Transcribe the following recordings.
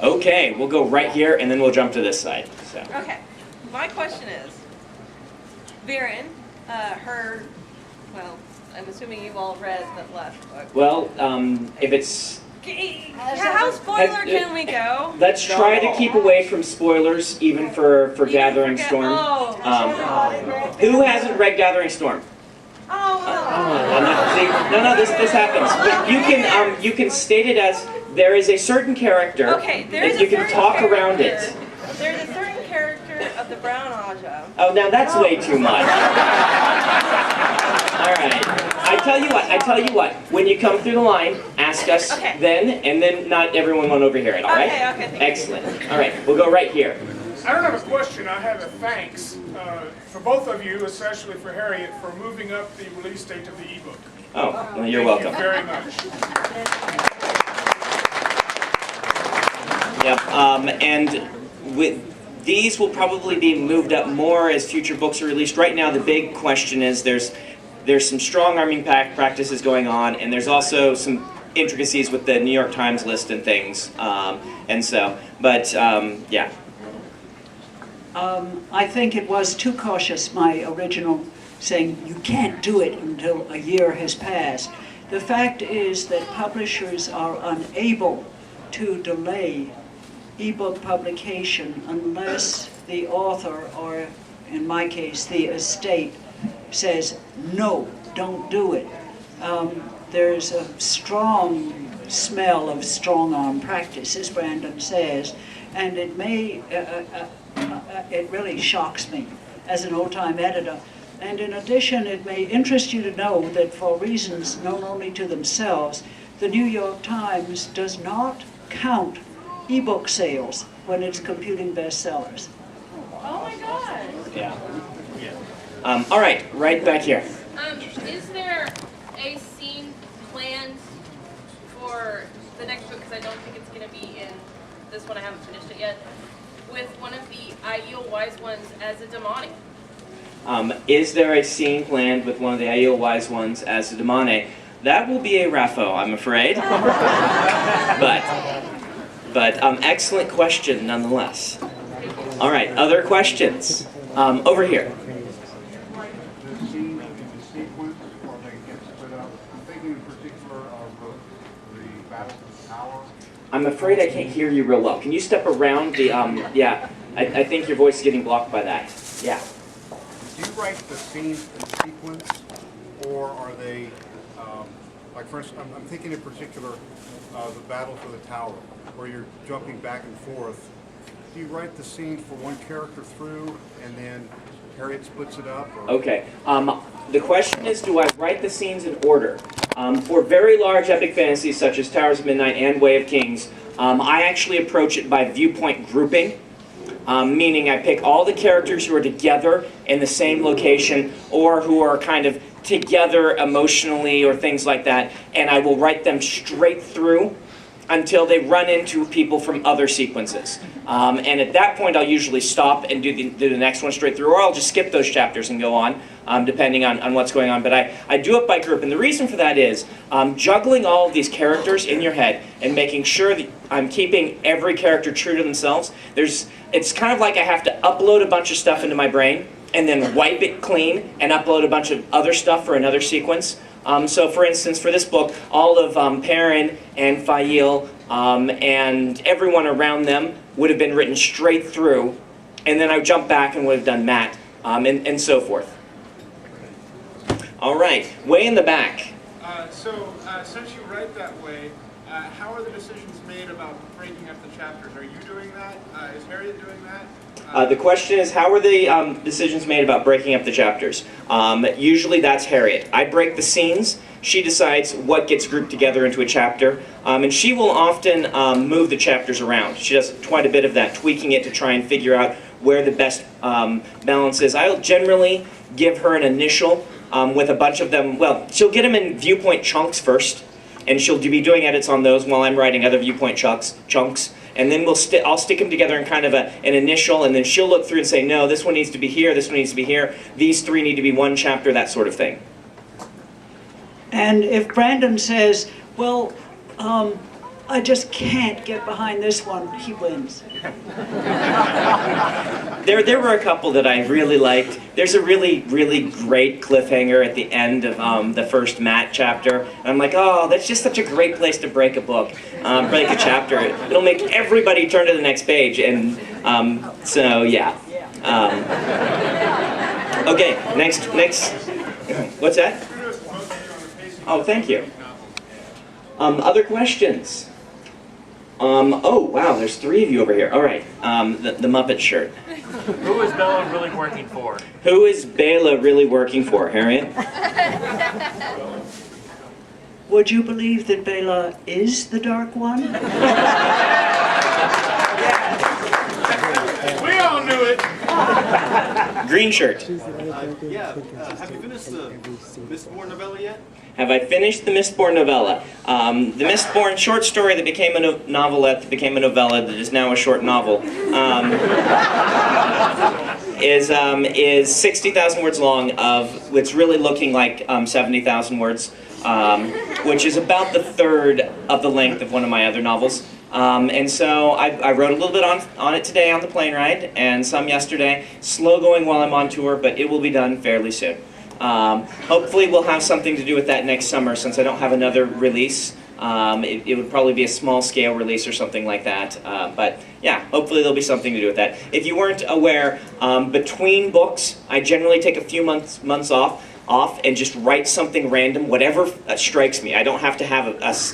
Okay, we'll go right here, and then we'll jump to this side. So. Okay, my question is, Viren, well, I'm assuming you've all read the last book. Well, if it's... How spoiler can we go? Let's try to keep away from spoilers, even for Gathering Storm. Oh. Who hasn't read Gathering Storm? No, this happens. But you can state it as there is a certain character that you can talk around it. There's a certain character of the Brown Aja. Oh, now that's way too much. All right. I tell you what. When you come through the line, ask us then, and then not everyone won't overhear it. All right? Okay. Excellent. All right. We'll go right here. I don't have a question. I have a thanks for both of you, especially for Harriet, for moving up the release date of the ebook. Oh, well, you're welcome. Thank you very much. Yep. And these will probably be moved up more as future books are released. Right now, the big question is there's some strong arming practices going on, and there's also some intricacies with the New York Times list and things. Yeah. I think it was too cautious, my original saying you can't do it until a year has passed. The fact is that publishers are unable to delay ebook publication unless the author, or in my case the estate, says no, don't do it. There's a strong smell of strong-arm practice, as Brandon says, and it may, it really shocks me as an old-time editor. And in addition, it may interest you to know that for reasons known only to themselves, the New York Times does not count ebook sales when it's computing bestsellers. Oh my God. Yeah. All right back here. Is there a scene planned for the next book, because I don't think it's going to be in this one, I haven't finished it yet, with one of the Aiel Wise Ones as a demonic? Is there a scene planned with one of the Aiel Wise Ones as a demonic? That will be a Rapho, I'm afraid. but excellent question nonetheless. All right, other questions? Over here. I'm afraid I can't hear you real well. Can you step around the, yeah, I think your voice is getting blocked by that. Yeah. Do you write the scenes in sequence, or are they, like for instance, I'm thinking in particular, the Battle for the Tower, where you're jumping back and forth. Do you write the scenes for one character through, and then Harriet splits it up? Or? Okay. The question is, do I write the scenes in order? For very large epic fantasies such as Towers of Midnight and Way of Kings, I actually approach it by viewpoint grouping, meaning I pick all the characters who are together in the same location or who are kind of together emotionally or things like that, and I will write them straight through until they run into people from other sequences. And at that point, I'll usually stop and do the next one straight through, or I'll just skip those chapters and go on, depending on what's going on. But I do it by group, and the reason for that is juggling all of these characters in your head and making sure that I'm keeping every character true to themselves. It's kind of like I have to upload a bunch of stuff into my brain and then wipe it clean and upload a bunch of other stuff for another sequence. So for instance, for this book, all of Perrin and Fael and everyone around them would have been written straight through, and then I would jump back and would have done Matt, and so forth. All right, way in the back. Since you write that way, how are the decisions made about breaking up the chapters? Are you doing that? Is Harriet doing that? The question is, how are the decisions made about breaking up the chapters? Usually that's Harriet. I break the scenes. She decides what gets grouped together into a chapter. And she will often move the chapters around. She does quite a bit of that, tweaking it to try and figure out where the best balance is. I'll generally give her an initial with a bunch of them. Well, she'll get them in viewpoint chunks first, and she'll be doing edits on those while I'm writing other viewpoint chunks. And then I'll stick them together in kind of an initial, and then she'll look through and say, no, this one needs to be here, this one needs to be here, these three need to be one chapter, that sort of thing. And if Brandon says, well, I just can't get behind this one. He wins. There were a couple that I really liked. There's a really great cliffhanger at the end of the first Matt chapter. And I'm like, oh, that's just such a great place to break a book, break a chapter. It'll make everybody turn to the next page. And so yeah. Okay, next. What's that? Oh, thank you. Other questions? Oh, wow, there's 3 of you over here. All right, the Muppet shirt. Who is Bella really working for? Who is Bela really working for, Harriet? Would you believe that Bela is the Dark One? We all knew it. Green shirt. Have you finished the Mistborn novella yet? Have I finished the Mistborn novella? The Mistborn short story that became a novelette, that became a novella, that is now a short novel, is 60,000 words long. It's really looking like 70,000 words, which is about the third of the length of one of my other novels. And so I wrote a little bit on it today on the plane ride, and some yesterday. Slow going while I'm on tour, but it will be done fairly soon. Hopefully we'll have something to do with that next summer, since I don't have another release. It would probably be a small scale release or something like that. But yeah, hopefully there'll be something to do with that. If you weren't aware, between books, I generally take a few months off and just write something random, whatever strikes me. I don't have to have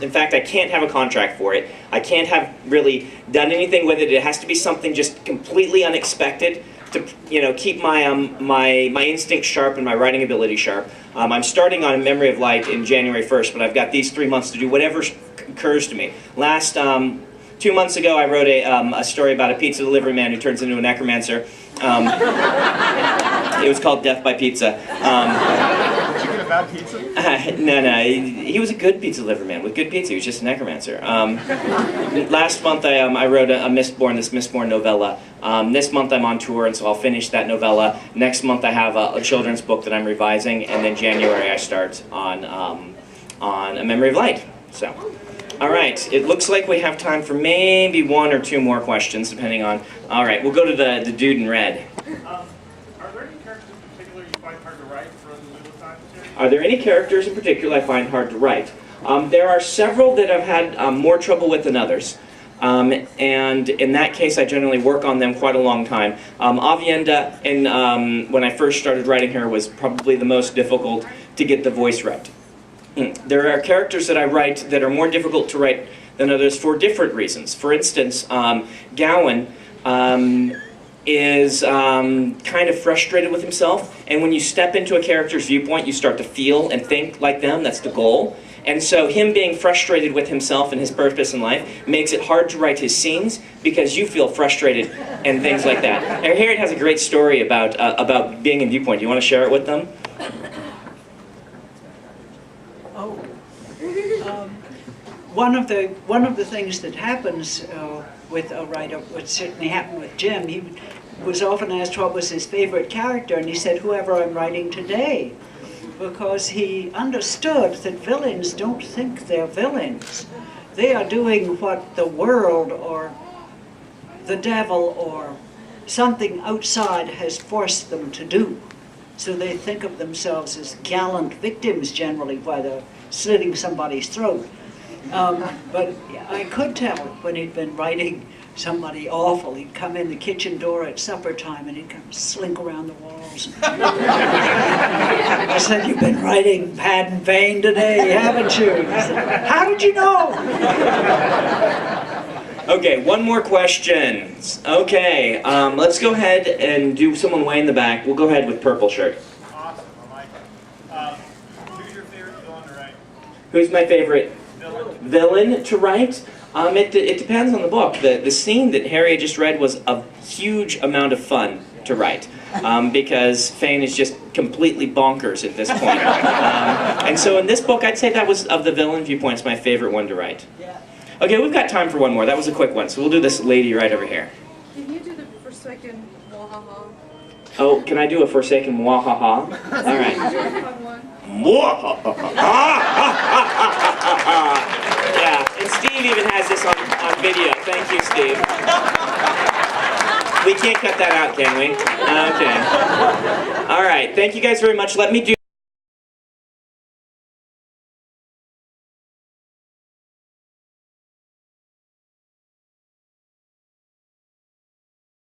in fact, I can't have a contract for it. I can't have really done anything with it. It has to be something just completely unexpected to, keep my my instincts sharp and my writing ability sharp. I'm starting on A Memory of Light in January 1st, but I've got these 3 months to do whatever occurs to me. Last 2 months ago, I wrote a story about a pizza delivery man who turns into a necromancer. It was called Death by Pizza. Did you get a bad pizza? No, he was a good pizza delivery man with good pizza. He was just a necromancer. Last month I wrote this Mistborn novella. This month I'm on tour, and so I'll finish that novella. Next month I have a children's book that I'm revising, and then January I start on A Memory of Light. So, all right. It looks like we have time for maybe 1 or 2 more questions, depending on. All right, we'll go to the dude in red. Are there any characters in particular you find hard to write from the Wheel of Time series? Are there any characters in particular I find hard to write? There are several that I've had more trouble with than others. And in that case, I generally work on them quite a long time. Avienda, when I first started writing her, was probably the most difficult to get the voice right. There are characters that I write that are more difficult to write than others for different reasons. For instance, Gowan is kind of frustrated with himself, and when you step into a character's viewpoint, you start to feel and think like them. That's the goal. And so him being frustrated with himself and his purpose in life makes it hard to write his scenes because you feel frustrated and things like that. And Harriet has a great story about being in viewpoint. Do you want to share it with them? One of the things that happens with a writer, what certainly happened with Jim, he was often asked what was his favorite character, and he said, whoever I'm writing today, because he understood that villains don't think they're villains. They are doing what the world or the devil or something outside has forced them to do. So they think of themselves as gallant victims generally while they're slitting somebody's throat. But I could tell when he'd been writing somebody awful. He'd come in the kitchen door at supper time and he'd come slink around the walls. I said, "You've been writing Pad and Vein today, haven't you?" He said, "How did you know?" Okay, 1 more question. Okay, let's go ahead and do someone way in the back. We'll go ahead with purple shirt. Awesome, I like it. Who's your favorite villain to write? Who's my favorite villain to write? It depends on the book. The scene that Harriet just read was a huge amount of fun to write because Fane is just completely bonkers at this point. And so in this book, I'd say that was, of the villain viewpoints, my favorite one to write. Okay, we've got time for 1 more. That was a quick one, so we'll do this lady right over here. Can you do the Forsaken Wahaha? Oh, can I do a Forsaken Wahaha? All right. Yeah, Steve even has this on video. Thank you, Steve. We can't cut that out, can we? Okay. All right. Thank you guys very much. Let me do